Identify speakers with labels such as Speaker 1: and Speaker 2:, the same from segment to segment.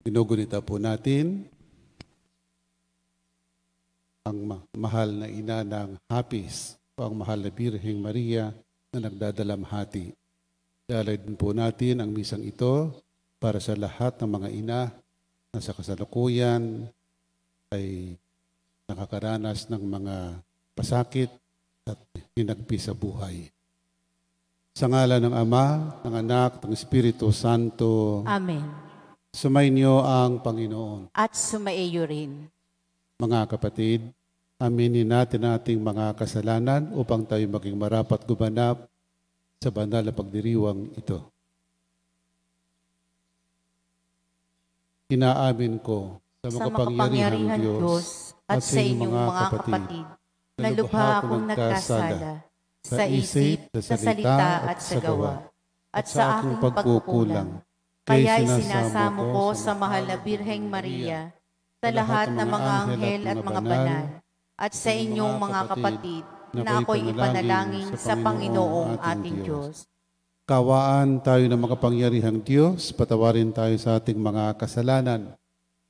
Speaker 1: Ginugunita po natin ang mahal na ina ng Hapis o ang mahal na Birheng Maria na nagdadalamhati. Ialay din po natin ang misang ito para sa lahat ng mga ina na sa kasalukuyan ay nakakaranas ng mga pasakit at hinagpi sa buhay. Sa ngalan ng Ama, ng Anak, ng Espiritu Santo.
Speaker 2: Amen.
Speaker 1: Sumainyo ang Panginoon.
Speaker 2: At sumaiyo rin.
Speaker 1: Mga kapatid, aminin natin ating mga kasalanan upang tayo maging marapat gumanap sa banal na pagdiriwang ito. Inaamin ko sa makapangyarihang Diyos at sa inyong mga kapatid na lubha akong nagkasala sa isip, sa salita at sa gawa at sa aking pagkukulang. Kaya'y sinasamo ko sa mahal na Birheng Maria, sa lahat ng mga anghel at mga banal, at sa inyong mga kapatid, na ako'y ipanalangin sa Panginoong ating Diyos. Kawaan tayo ng makapangyarihang Diyos, patawarin tayo sa ating mga kasalanan,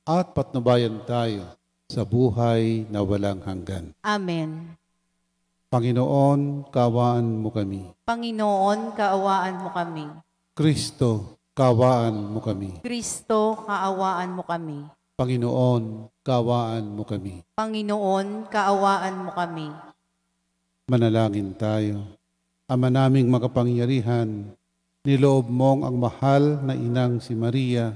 Speaker 1: at patnubayan tayo sa buhay na walang hanggan.
Speaker 2: Amen.
Speaker 1: Panginoon, kaawaan mo kami.
Speaker 2: Panginoon, kaawaan mo kami.
Speaker 1: Kristo, kaawaan mo kami.
Speaker 2: Kristo, kaawaan mo kami.
Speaker 1: Panginoon, kaawaan mo kami.
Speaker 2: Panginoon, kaawaan mo kami.
Speaker 1: Manalangin tayo. Ama naming makapangyarihan, niloob mong ang mahal na inang si Maria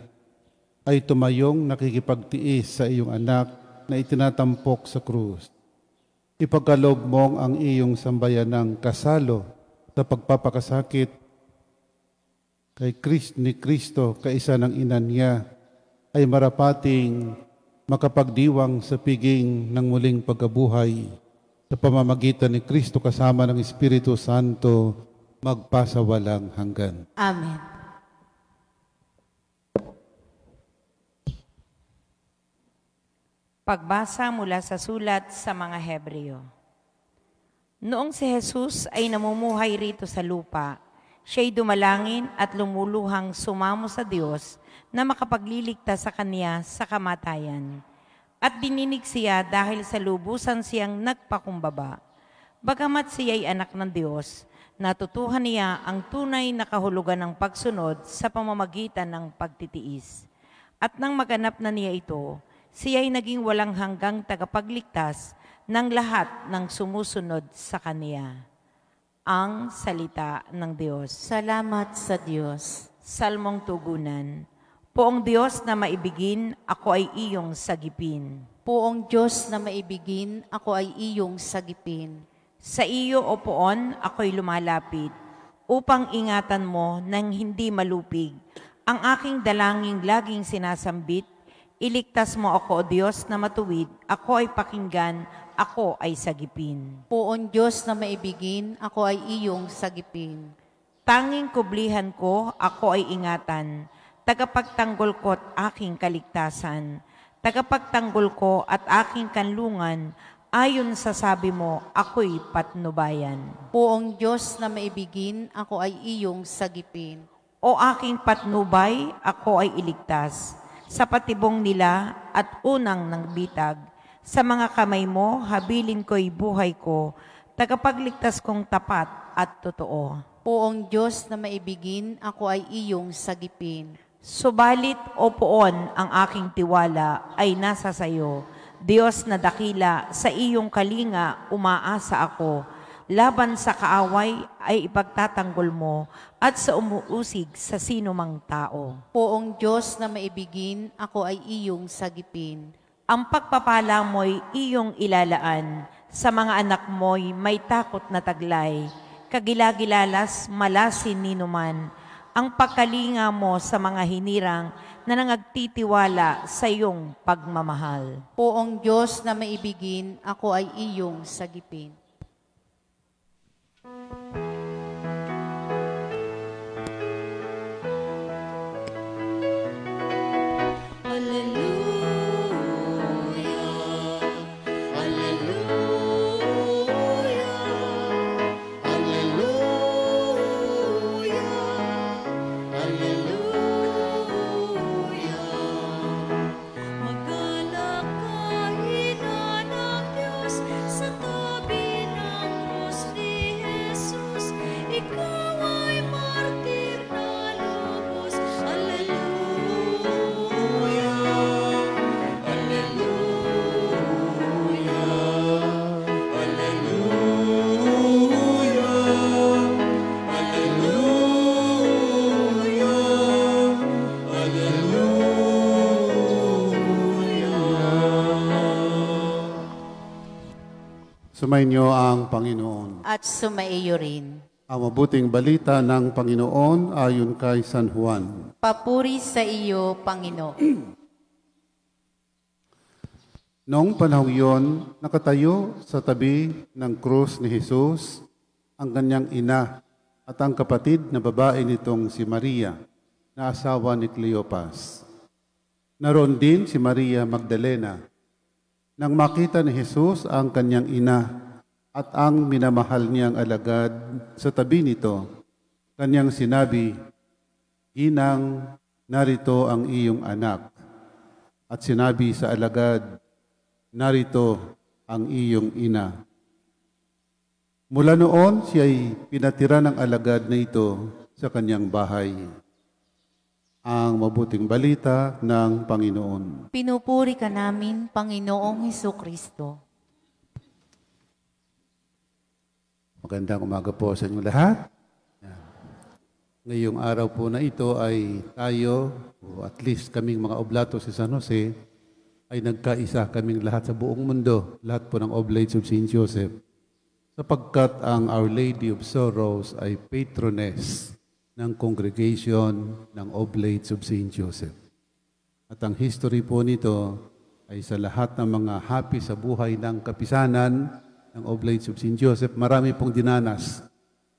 Speaker 1: ay tumayong nakikipagtiis sa iyong anak na itinatampok sa krus. Ipagkaloob mong ang iyong sambayanang kasalo sa pagpapakasakit ni Kristo, kaisa ng ina niya, ay marapating makapagdiwang sa piging ng muling pagkabuhay sa pamamagitan ni Kristo kasama ng Espiritu Santo magpasawalang hanggan.
Speaker 2: Amen. Pagbasa mula sa sulat sa mga Hebreo. Noong si Jesus ay namumuhay rito sa lupa, siya'y dumalangin at lumuluhang sumamo sa Diyos na makapagliligtas sa kanya sa kamatayan. At dininig siya dahil sa lubusan siyang nagpakumbaba. Bagamat siya'y anak ng Diyos, natutuhan niya ang tunay na kahulugan ng pagsunod sa pamamagitan ng pagtitiis. At nang maganap na niya ito, siya'y naging walang hanggang tagapagligtas ng lahat ng sumusunod sa kaniya. Ang salita ng Diyos. Salamat sa Diyos. Salmong tugunan. Poong Diyos na maibigin, ako ay iyong sagipin. Poong Diyos na maibigin, ako ay iyong sagipin. Sa iyo, O Poon, ako'y lumalapit, upang ingatan mo nang hindi malupig. Ang aking dalangin laging sinasambit, iligtas mo ako, O Diyos na matuwid, ako ay pakinggan, ako ay sagipin.
Speaker 3: Poon Diyos na maibigin, ako ay iyong sagipin.
Speaker 2: Tanging kublihan ko, ako ay ingatan. Tagapagtanggol ko at aking kaligtasan. Tagapagtanggol ko at aking kanlungan, ayon sa sabi mo, ako'y patnubayan.
Speaker 3: Poong Diyos na maibigin, ako ay iyong sagipin.
Speaker 2: O aking patnubay, ako ay iligtas. Sa patibong nila at unang ng bitag, sa mga kamay mo, habilin ko'y buhay ko, tagapagligtas kong tapat at totoo.
Speaker 3: Poong Diyos na maibigin, ako ay iyong sagipin.
Speaker 2: Subalit, O Poon, ang aking tiwala ay nasa sayo. Diyos na dakila, sa iyong kalinga umaasa ako. Laban sa kaaway ay ipagtatanggol mo at sa umuusig sa sino mang tao.
Speaker 3: Poong Diyos na maibigin, ako ay iyong sagipin.
Speaker 2: Ang pagpapala mo'y iyong ilalaan, sa mga anak mo'y may takot na taglay. Kagilagilalas, malasin ninuman, ang pagkalinga mo sa mga hinirang na nangagtitiwala sa iyong pagmamahal.
Speaker 3: Poong Diyos na maibigin, ako ay iyong sagipin.
Speaker 4: Sumainyo ang Panginoon.
Speaker 3: At sumaiyo rin.
Speaker 4: Ang mabuting balita ng Panginoon ayon kay San Juan.
Speaker 3: Papuri sa iyo, Panginoon.
Speaker 4: Noong panahong iyon, nakatayo sa tabi ng krus ni Jesus ang kanyang ina at ang kapatid na babae nitong si Maria, na asawa ni Cleopas. Naroon din si Maria Magdalena. Nang makita ni Jesus ang kanyang ina at ang minamahal niyang alagad sa tabi nito, kanyang sinabi, "Ginang, narito ang iyong anak." At sinabi sa alagad, "Narito ang iyong ina." Mula noon, siya ay pinatira ng alagad na ito sa kanyang bahay. Ang mabuting balita ng Panginoon.
Speaker 3: Pinupuri ka namin, Panginoong Hesukristo.
Speaker 4: Magandang umaga po sa inyo lahat. Ngayong araw po na ito ay tayo, o at least kaming mga oblato sa San Jose, ay nagkaisa kaming lahat sa buong mundo, lahat po ng Oblates of St. Joseph, sapagkat ang Our Lady of Sorrows ay patroness ng congregation ng Oblates of St. Joseph. At ang history po nito ay sa lahat ng mga happy sa buhay ng kapisanan ng Oblates of St. Joseph, marami pong dinanas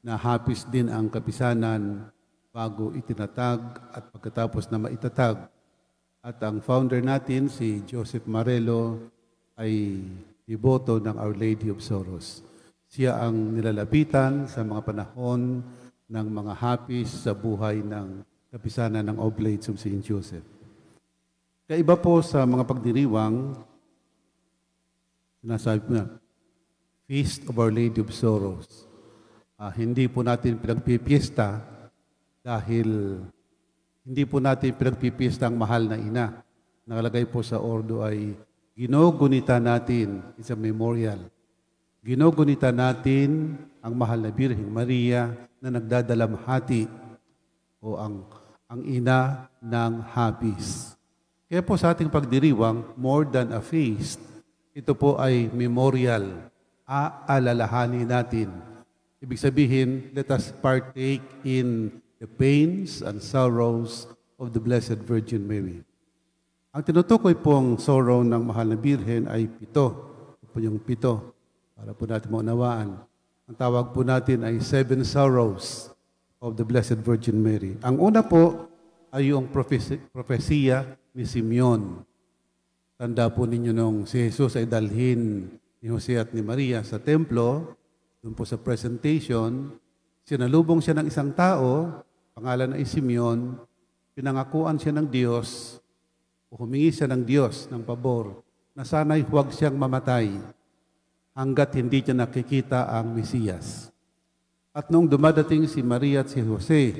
Speaker 4: na happy din ang kapisanan bago itinatag at pagkatapos na maitatag. At ang founder natin, si Joseph Marelo, ay deboto ng Our Lady of Sorrows. Siya ang nilalapitan sa mga panahon ng mga hapis sa buhay ng kapisanan ng Oblates of St. Joseph. Kaiba po sa mga pagdiriwang, sinasabi po na, Feast of Our Lady of Sorrows. Hindi po natin pinagpipiesta dahil hindi po natin pinagpipiesta ang mahal na ina. Nakalagay po sa ordo ay ginugunita natin, it's a memorial. Ginugunita natin ang mahal na Birheng Maria na nagdadalamhati o ang ina ng hapis. Kaya po sa ating pagdiriwang, more than a feast, ito po ay memorial. Aalalahanin natin. Ibig sabihin, let us partake in the pains and sorrows of the Blessed Virgin Mary. Ang tinutukoy pong sorrow ng mahal na Birhen ay 7. Ito po yung 7. Para po natin maunawaan. Ang tawag po natin ay 7 sorrows of the Blessed Virgin Mary. Ang una po ay yung propesiya ni Simeon. Tanda po ninyo nung si Jesus ay dalhin ni Jose at ni Maria sa templo, doon po sa presentation, sinalubong siya ng isang tao, pangalan ay Simeon, pinangakuan siya ng Diyos, o humingi siya ng Diyos ng pabor, na sana'y huwag siyang mamatay hanggat hindi niya nakikita ang Mesiyas. At nung dumadating si Maria at si Jose,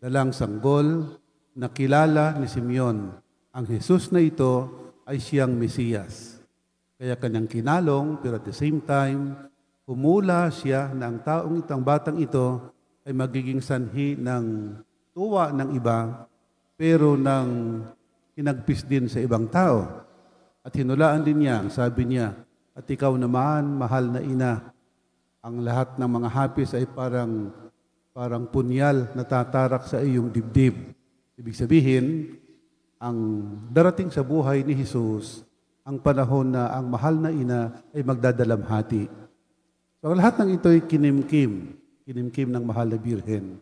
Speaker 4: dalang sanggol, nakilala ni Simeon, ang Jesus na ito ay siyang Mesiyas. Kaya kanyang kinalong, pero at the same time, humula siya na ang batang ito ay magiging sanhi ng tuwa ng iba, pero ng hinagpis din sa ibang tao. At hinulaan din niya, sabi niya, "At ikaw naman, mahal na ina, ang lahat ng mga hapis ay parang punyal na tatarak sa iyong dibdib." Ibig sabihin, ang darating sa buhay ni Jesus, ang panahon na ang mahal na ina ay magdadalamhati. So, ang lahat ng ito ay kinimkim ng mahal na Birhen.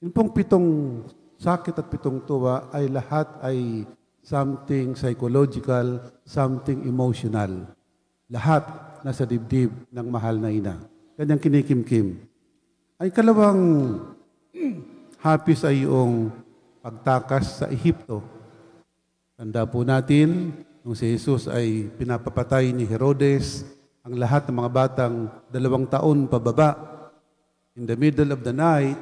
Speaker 4: Yung pong 7 sakit at 7 tuwa ay lahat ay something psychological, something emotional. Lahat nasa dibdib ng mahal na ina. Kanyang kinikimkim. Ay kalawang hapis ay yung pagtakas sa Ehipto. Tanda po natin, nung si Jesus ay pinapapatay ni Herodes, ang lahat ng mga batang 2 taon pababa. In the middle of the night,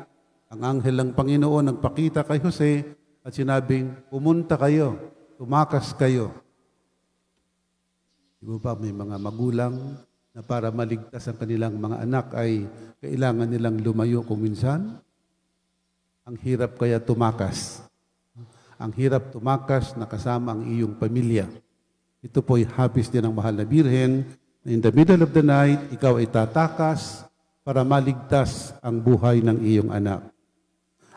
Speaker 4: ang anghel ng Panginoon nagpakita kay Jose at sinabing, "Pumunta kayo, tumakas kayo." Di ba may mga magulang na para maligtas ang kanilang mga anak ay kailangan nilang lumayo kung minsan? Ang hirap kaya tumakas. Ang hirap tumakas na kasama ang iyong pamilya. Ito po'y hapis din ng mahal na Birhen, In the middle of the night, ikaw ay tatakas para maligtas ang buhay ng iyong anak.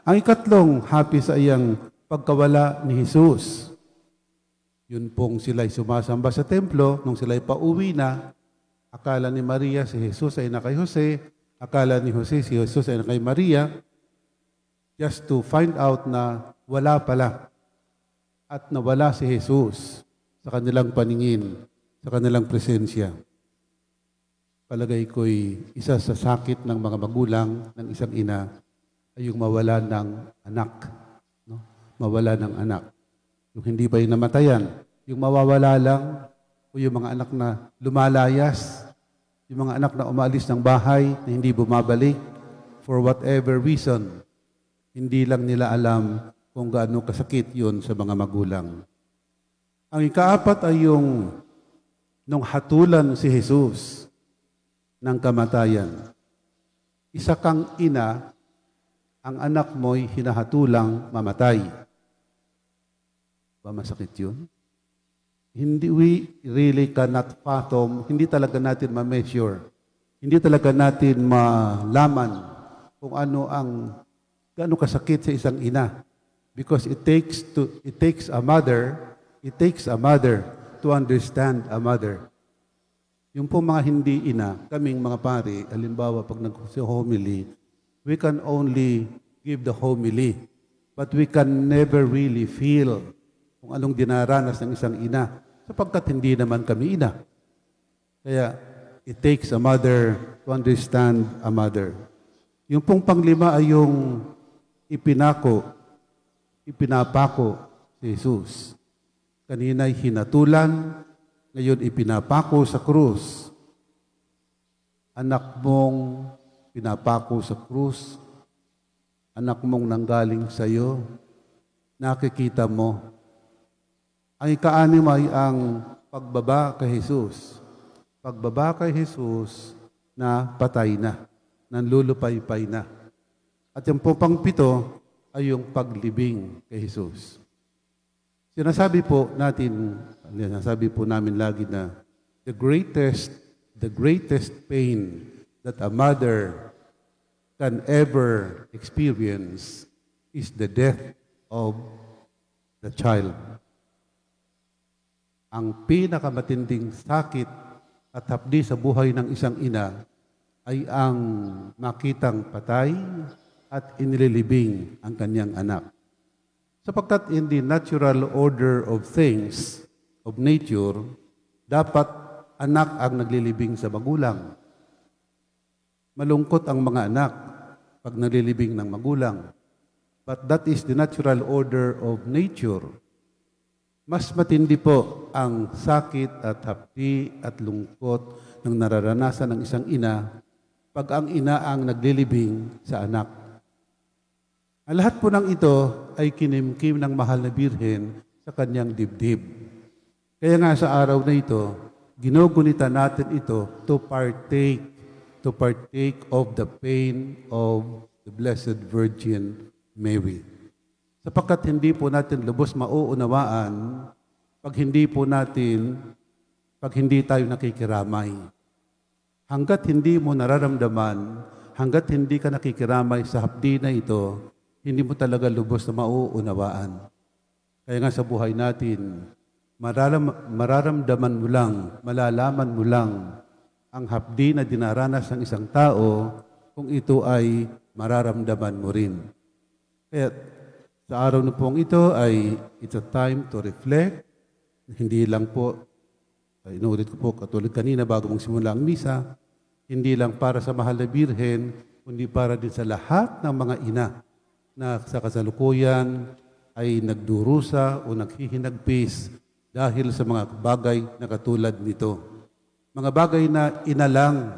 Speaker 4: Ang ikatlong happy sa iyang pagkawala ni Jesus. Yun pong sila'y sumasamba sa templo, nung sila'y pauwi na, akala ni Maria si Jesus ay na kay Jose, akala ni Jose si Jesus ay na kay Maria, just to find out na wala pala at nawala si Jesus sa kanilang paningin, sa kanilang presensya. Palagay ko'y isa sa sakit ng mga magulang ng isang ina ay yung mawala ng anak. No? Mawala ng anak. Yung hindi pa yung namatayan, yung mawawala lang, o yung mga anak na lumalayas, yung mga anak na umalis ng bahay, na hindi bumabalik, for whatever reason, hindi lang nila alam kung gaano kasakit yun sa mga magulang. Ang ikaapat ay yung nung hatulan si Jesus ng kamatayan. Isa kang ina, ang anak mo'y hinahatulang mamatay. Ba masakit yun? Hindi, we really cannot fathom, hindi talaga natin ma-measure, hindi talaga natin malaman kung ano ang gaano kasakit sa isang ina. Because it takes a mother to understand a mother. Yung po mga hindi ina, kaming mga pari, halimbawa pag nag-homily, we can only give the homily, but we can never really feel kung anong dinaranas ng isang ina, sapagkat hindi naman kami ina. Kaya, it takes a mother to understand a mother. Yung pong panglima ay yung ipinapako si Jesus. Kanina'y hinatulan, ngayon ipinapako sa krus. Anak mong pinapako sa krus, anak mong nanggaling sa iyo, nakikita mo. Ang ika-anim ay ang pagbaba kay Jesus. Pagbaba kay Jesus na patay na, nanlulupaypay na. At yung pang-pito ay yung paglibing kay Jesus. Sinasabi po namin lagi na the greatest pain that a mother can ever experience is the death of the child. Ang pinakamatinding sakit at hapdi sa buhay ng isang ina ay ang makitang patay at inililibing ang kanyang anak. Sapagkat in the natural order of things, of nature, dapat anak ang naglilibing sa magulang. Malungkot ang mga anak pag naglilibing ng magulang. But that is the natural order of nature. Mas matindi po ang sakit at hapdi at lungkot ng nararanasan ng isang ina pag ang ina ang naglilibing sa anak. Ang lahat po ng ito ay kinimkim ng mahal na Birhen sa kanyang dibdib. Kaya nga sa araw na ito, ginugunita natin ito to partake of the pain of the Blessed Virgin Mary. Sapagkat hindi po natin lubos mauunawaan pag hindi tayo nakikiramay. Hanggat hindi mo nararamdaman, hanggat hindi ka nakikiramay sa hapdi na ito, hindi mo talaga lubos na mauunawaan. Kaya nga sa buhay natin, mararamdaman mo lang, malalaman mo lang ang hapdi na dinaranas ng isang tao kung ito ay mararamdaman mo rin. Kaya sa araw na pong ito ay it's a time to reflect. Hindi lang po, inuulit ko po katulad kanina bago mong simula ang misa, hindi lang para sa mahal na Birhen, kundi para din sa lahat ng mga ina na sa kasalukuyan ay nagdurusa o naghihinagpis dahil sa mga bagay na katulad nito. Mga bagay na inalang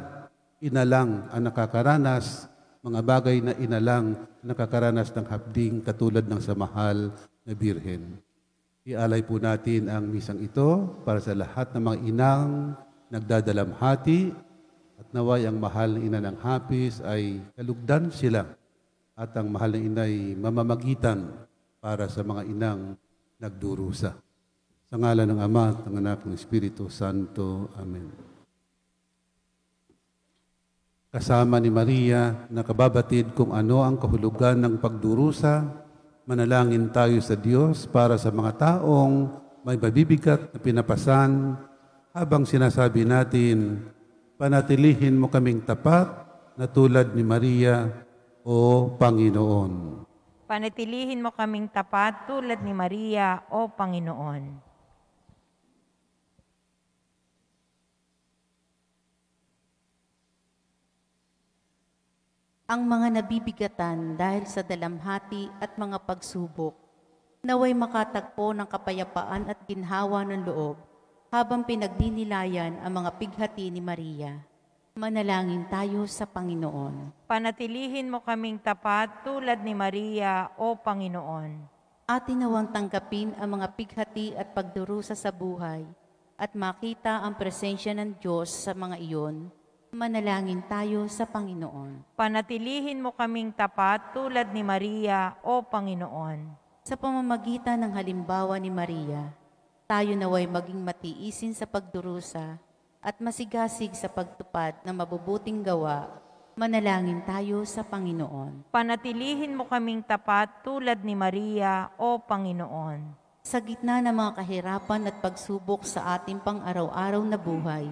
Speaker 4: ang nakakaranas, mga bagay na inalang nakakaranas ng hapding katulad ng sa mahal na Birhen. Ialay po natin ang misang ito para sa lahat ng mga inang nagdadalamhati at naway ang mahal na ina ng hapis ay kalugdan sila at ang mahal na ina ay mamamagitan para sa mga inang nagdurusa. Sa ngalan ng Ama at ng Anak ng Espiritu Santo. Amen. kasama ni Maria na kababatid kung ano ang kahulugan ng pagdurusa, manalangin tayo sa Diyos para sa mga taong may mabibigat na pinapasan habang sinasabi natin, panatilihin mo kaming tapat na tulad ni Maria, O Panginoon.
Speaker 2: Panatilihin mo kaming tapat tulad ni Maria, O Panginoon.
Speaker 3: Ang mga nabibigatan dahil sa dalamhati at mga pagsubok, naway makatagpo ng kapayapaan at ginhawa ng loob habang pinagdinilayan ang mga pighati ni Maria. Manalangin tayo sa Panginoon.
Speaker 2: Panatilihin mo kaming tapat tulad ni Maria, O Panginoon.
Speaker 3: Atin nawang tanggapin ang mga pighati at pagdurusa sa buhay at makita ang presensya ng Diyos sa mga iyon. Manalangin tayo sa Panginoon.
Speaker 2: Panatilihin mo kaming tapat tulad ni Maria, O Panginoon.
Speaker 3: Sa pamamagitan ng halimbawa ni Maria, tayo naway maging matiisin sa pagdurusa at masigasig sa pagtupad ng mabubuting gawa. Manalangin tayo sa Panginoon.
Speaker 2: Panatilihin mo kaming tapat tulad ni Maria, O Panginoon.
Speaker 3: Sa gitna ng mga kahirapan at pagsubok sa ating pang-araw-araw na buhay,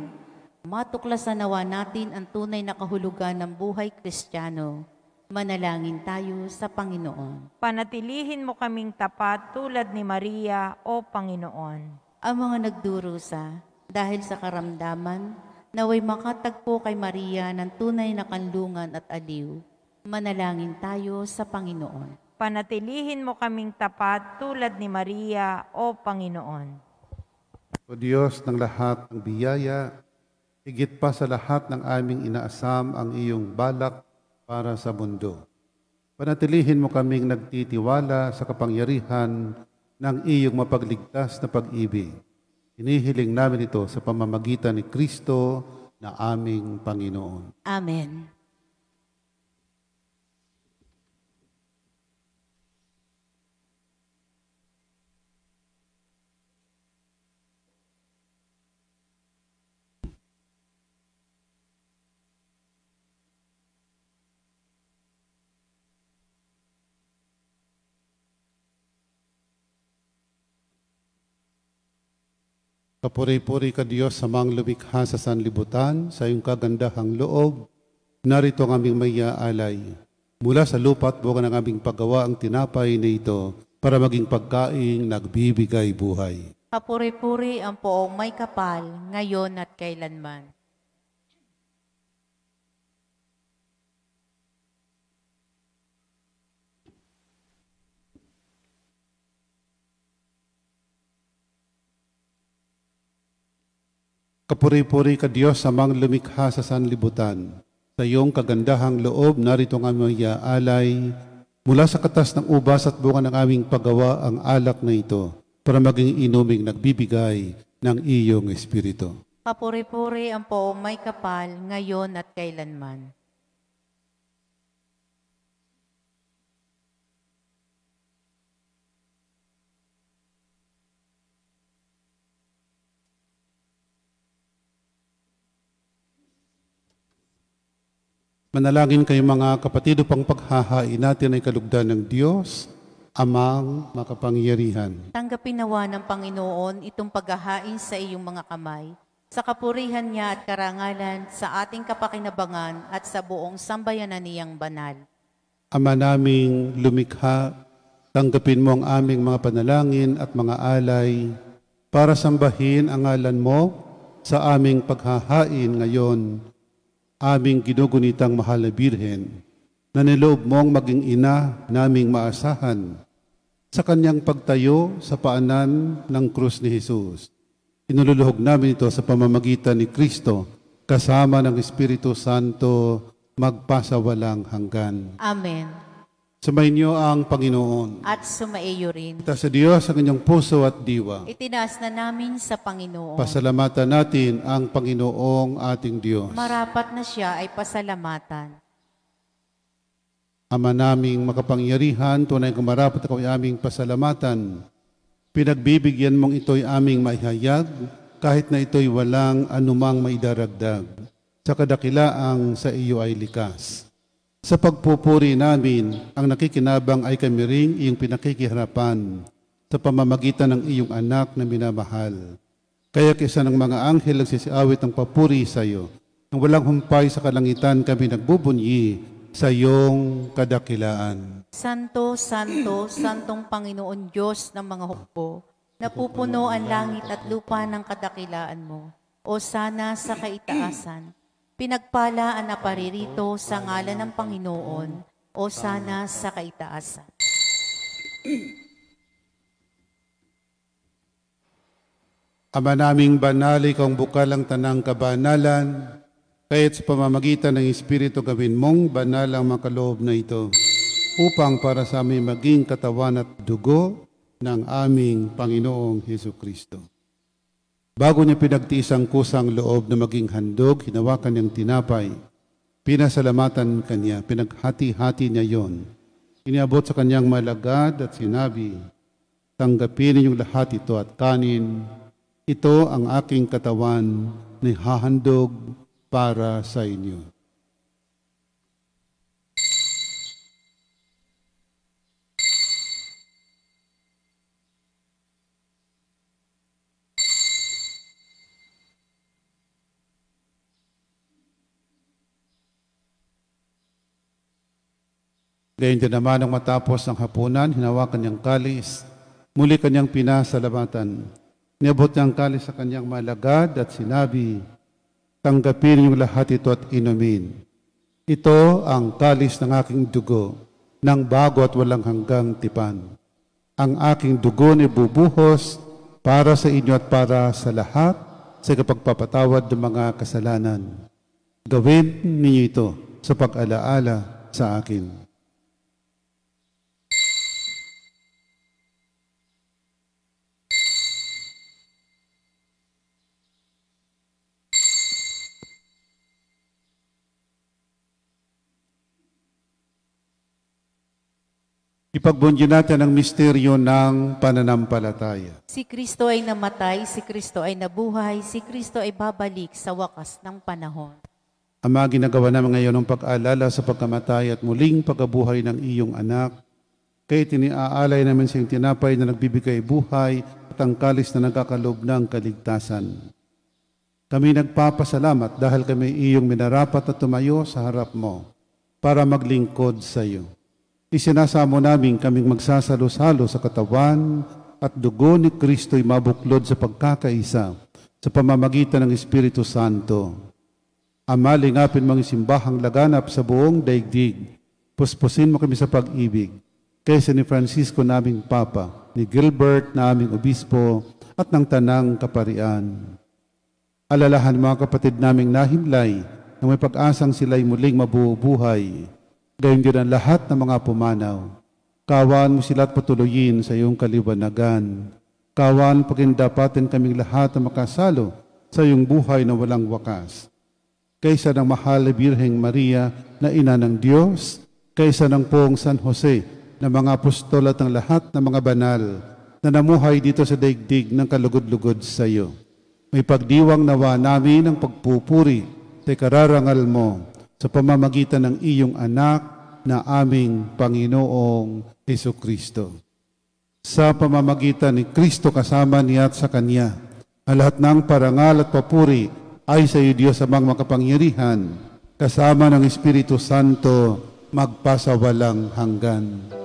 Speaker 3: matuklasan nawa natin ang tunay na kahulugan ng buhay Kristiyano. Manalangin tayo sa Panginoon.
Speaker 2: Panatilihin mo kaming tapat tulad ni Maria, O Panginoon.
Speaker 3: Ang mga nagdurusa dahil sa karamdaman, naway makatagpo kay Maria ng tunay na kanlungan at aliw. Manalangin tayo sa Panginoon.
Speaker 2: Panatilihin mo kaming tapat tulad ni Maria, O Panginoon.
Speaker 4: O Diyos ng lahat ng biyaya, higit pa sa lahat ng aming inaasam ang iyong balak para sa mundo. Panatilihin mo kaming nagtitiwala sa kapangyarihan ng iyong mapagligtas na pag-ibig. Hinihiling namin ito sa pamamagitan ni Kristo na aming Panginoon.
Speaker 3: Amen.
Speaker 4: Kapuri-puri ka Diyos sa mga lumikha sa sanlibutan, sa iyong kagandahang loob. Narito ang aming mayaalay. Mula sa lupa at bunga ng aming paggawa ang tinapay na ito para maging pagkaing nagbibigay buhay.
Speaker 3: Kapuri-puri ang poong may kapal, ngayon at kailanman.
Speaker 4: Kapuri-puri ka Diyos sa mga lumikha sa sanlibutan. Sa iyong kagandahang loob, narito ang aming mayaalay. Mula sa katas ng ubas at bunga ng aming paggawa ang alak na ito para maging inuming nagbibigay ng iyong Espiritu.
Speaker 3: Kapuri-puri ang poong may kapal, ngayon at kailanman.
Speaker 4: Manalangin kayo mga kapatid upang paghahain natin ay kalugdan ng Diyos, Amang makapangyarihan.
Speaker 3: Tanggapin nawa ng Panginoon itong paghahain sa iyong mga kamay, sa kapurihan niya at karangalan, sa ating kapakinabangan at sa buong sambayanan niyang banal.
Speaker 4: Ama naming lumikha, tanggapin mo ang aming mga panalangin at mga alay para sambahin ang ngalan mo sa aming paghahain ngayon. Aming ginugunitang mahal na Birhen, na niloob mong maging ina naming maasahan sa kanyang pagtayo sa paanan ng krus ni Jesus. Inululuhog namin ito sa pamamagitan ni Kristo, kasama ng Espiritu Santo, magpasawalang hanggan.
Speaker 3: Amen.
Speaker 4: Sumainyo ang Panginoon.
Speaker 3: At sumaiyo rin.
Speaker 4: Itaas sa Diyos ang inyong puso at diwa.
Speaker 3: Itinaas na namin sa Panginoon.
Speaker 4: Pasalamatan natin ang Panginoong ating Diyos.
Speaker 3: Marapat na siya ay pasalamatan.
Speaker 4: Ama naming makapangyarihan, tunay kong marapat ako ay aming pasalamatan. Pinagbibigyan mong ito'y aming maihayag, kahit na ito'y walang anumang maidaragdag. sa kadakilaang sa iyo ay likas. Sa pagpupuri namin, ang nakikinabang ay kami ring iyong pinakikiharapan sa pamamagitan ng iyong anak na minamahal. Kaya kaysa ng mga anghel nagsisiawit ng papuri sa iyo, nang walang humpay sa kalangitan kami nagbubunyi sa iyong kadakilaan.
Speaker 3: Santo, Santo, Santong Panginoon Diyos ng mga hukbo, napupuno ang langit at lupa ng kadakilaan mo. O sana sa kaitaasan, pinagpala ang naparirito sa ngalan ng Panginoon. O sana sa kaitaasan.
Speaker 4: Ama naming banal, ikaw ang bukal ang tanang kabanalan, kaya't sa pamamagitan ng Espiritu gawin mong banal ang makaloob na ito, upang para sa amin maging katawan at dugo ng aming Panginoong Hesukristo. Bago niya pinagtiis ang kusang loob na maging handog, hinawakan niyang tinapay, pinasalamatan kanya, pinaghati-hati niya yon. Iniabot sa kanyang malagad at sinabi, tanggapin ninyong lahat ito at kanin. Ito ang aking katawan na hahandog para sa inyo. Gayon din naman ang matapos ng hapunan, hinawakan niyang kalis, muli kanyang pinasalamatan. Niabot niya ang kalis sa kanyang malagad at sinabi, tanggapin niyong lahat ito at inumin. Ito ang kalis ng aking dugo, ng bago at walang hanggang tipan. Ang aking dugo ni bubuhos para sa inyo at para sa lahat sa kapagpapatawad ng mga kasalanan. Gawin ninyo ito sa pag-alaala sa akin. Ipagbunyi natin ang misteryo ng pananampalataya.
Speaker 3: Si Kristo ay namatay, si Kristo ay nabuhay, si Kristo ay babalik sa wakas ng panahon.
Speaker 4: Ama, ginagawa namin ngayon ang pag-aalala sa pagkamatay at muling pagkabuhay ng iyong anak. Kaya tiniaalay namin sa iyong tinapay na nagbibigay buhay at ang kalis na nagkakalob ng kaligtasan. Kami nagpapasalamat dahil kami iyong minarapat na tumayo sa harap mo para maglingkod sa iyo. Isinasamo namin kaming magsasalo-salo sa katawan at dugo ni Kristo'y mabuklod sa pagkakaisa sa pamamagitan ng Espiritu Santo. Ama, lingapin mga simbahang laganap sa buong daigdig. Puspusin mo kami sa pag-ibig. Kaysa ni Francisco naming Papa, ni Gilbert naming Obispo at ng Tanang Kaparian. Alalahan mga kapatid naming nahimlay na may pag-asang sila'y muling mabubuhay. Gayon din ang lahat ng mga pumanaw. Kawan mo sila at patuloyin sa iyong kaliwanagan. Kawan pagindapatin kaming lahat na makasalo sa iyong buhay na walang wakas. Kaysa ng mahal na Birheng Maria na ina ng Diyos, kaysa ng poong San Jose na mga apostol at ng lahat ng mga banal na namuhay dito sa daigdig ng kalugod-lugod sa iyo. May pagdiwang nawa namin ang pagpupuri sa kararangal mo sa pamamagitan ng iyong anak na aming Panginoong Hesukristo. Sa pamamagitan ni Kristo kasama niya at sa Kanya, ang lahat ng parangal at papuri ay sa iyo, Diyos amang makapangyarihan, kasama ng Espiritu Santo, magpasawalang hanggan.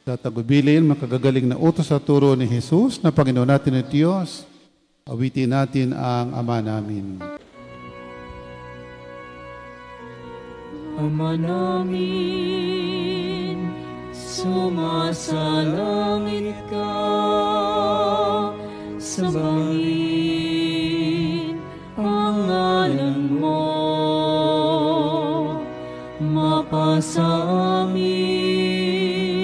Speaker 4: Sa tagubilin, makagagaling na utos sa turo ni Jesus na Panginoon natin at Diyos, awitin natin ang Ama namin.
Speaker 5: Ama namin, sumasalangit ka, sambahin ang ngalan mo, mapasa amin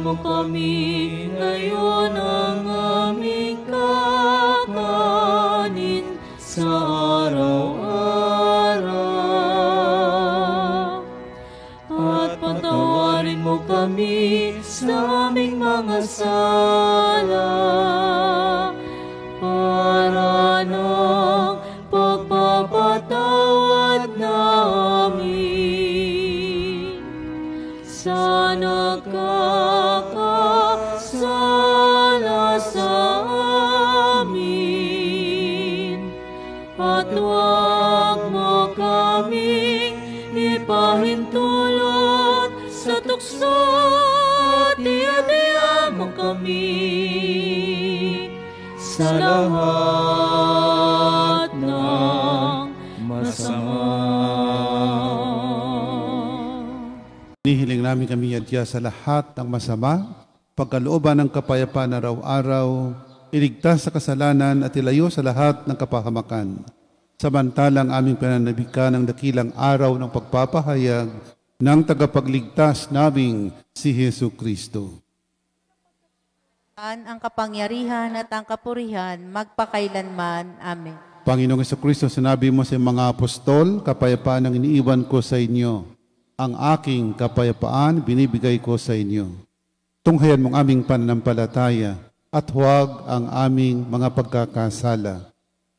Speaker 5: mo kami ngayon ang aming kakanin sa araw-araw. At patawarin mo kami sa aming mga sala para ng pagpapatawad namin sa nagkakasala sa amin. At huwag mo kaming ipahintulot sa tukso, tiya-tiya mo kami sa lahat ng masama.
Speaker 4: Hinihiling namin kami adya sa lahat ng masama, pagkalooban ng kapayapaan araw-araw, iligtas sa kasalanan at ilayo sa lahat ng kapahamakan. Samantalang aming pananabikan ng dakilang araw ng pagpapahayag ng tagapagligtas naming si Hesu Kristo.
Speaker 3: Ang kapangyarihan at ang kapurihan magpakailanman. Amen.
Speaker 4: Panginoong Jesucristo, sinabi mo sa mga apostol, kapayapaan ang iniiwan ko sa inyo. Ang aking kapayapaan binibigay ko sa inyo. Tunghayan mong aming pananampalataya at huwag ang aming mga pagkakasala.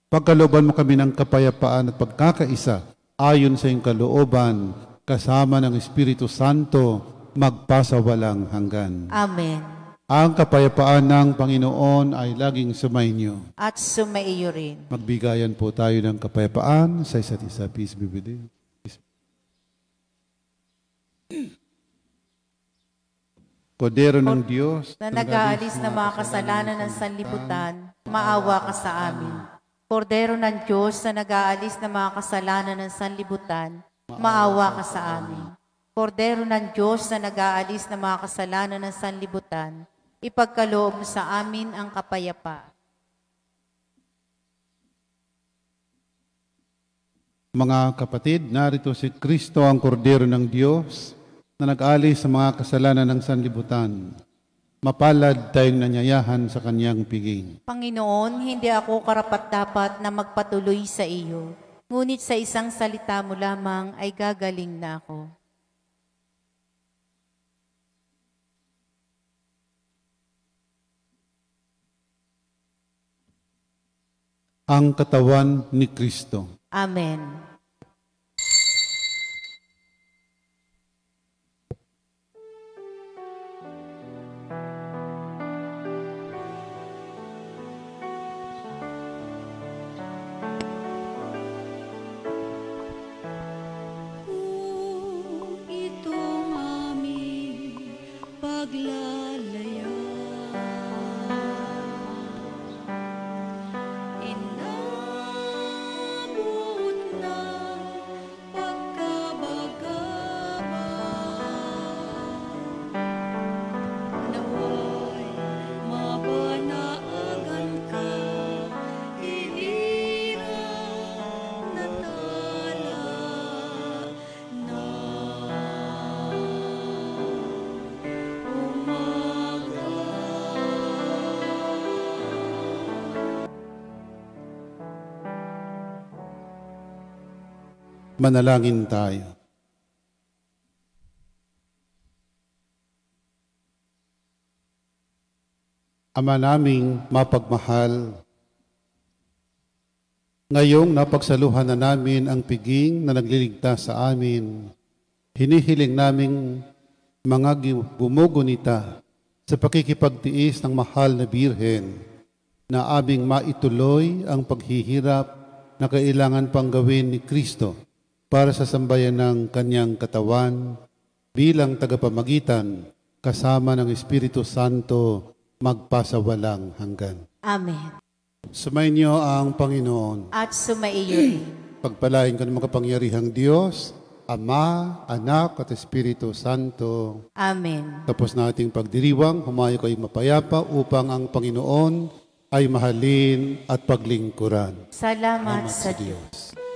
Speaker 4: Pagkalooban mo kami ng kapayapaan at pagkakaisa ayon sa iyong kalooban, kasama ng Espiritu Santo, magpasawalang hanggan.
Speaker 3: Amen.
Speaker 4: Ang kapayapaan ng Panginoon ay laging sumainyo.
Speaker 3: At sumaiyo rin.
Speaker 4: Magbigayan po tayo ng kapayapaan sa isa't isa. Peace be with you. Kordero ng Diyos,
Speaker 3: Na nag-aalis ng mga kasalanan ng sanlibutan, maawa ka sa amin. Kordero ng Diyos na nag-aalis ng mga kasalanan ng sanlibutan, maawa ka sa amin. Kordero ng Diyos na nag-aalis ng mga kasalanan ng sanlibutan, ipagkaloob mo sa amin ang kapayapaan.
Speaker 4: mga kapatid, narito si Kristo ang Kordero ng Diyos na nag-alis sa mga kasalanan ng sanlibutan. Mapalad tayong nanyayahan sa kanyang piging.
Speaker 3: Panginoon, hindi ako karapat-dapat na magpatuloy sa iyo, ngunit sa isang salita mo lamang ay gagaling na ako.
Speaker 4: Ang katawan ni Kristo.
Speaker 3: Amen.
Speaker 5: Itong aming paglalaya, inabot ng pagkabagabag, naway mapanaagan ka, ihirap na tala na umaga.
Speaker 4: Manalangin tayo. Ama naming mapagmahal, ngayong napagsaluhan na namin ang piging na nagliligtas sa amin, hinihiling naming mga gumugunita sa pakikipagtiis ng mahal na Birhen na aming maituloy ang paghihirap na kailangan pang gawin ni Kristo para sa sambayan ng kanyang katawan bilang tagapamagitan kasama ng Espiritu Santo magpasawalang hanggan.
Speaker 3: Amen.
Speaker 4: Sumainyo ang Panginoon.
Speaker 3: At sumaiyo rin.
Speaker 4: Pagpalain ka ng makapangyarihang Diyos, Ama, Anak at Espiritu Santo.
Speaker 3: Amen.
Speaker 4: Tapos na ating pagdiriwang, humayo kayo mapayapa upang ang Panginoon ay mahalin at paglingkuran.
Speaker 3: Salamat sa Diyos.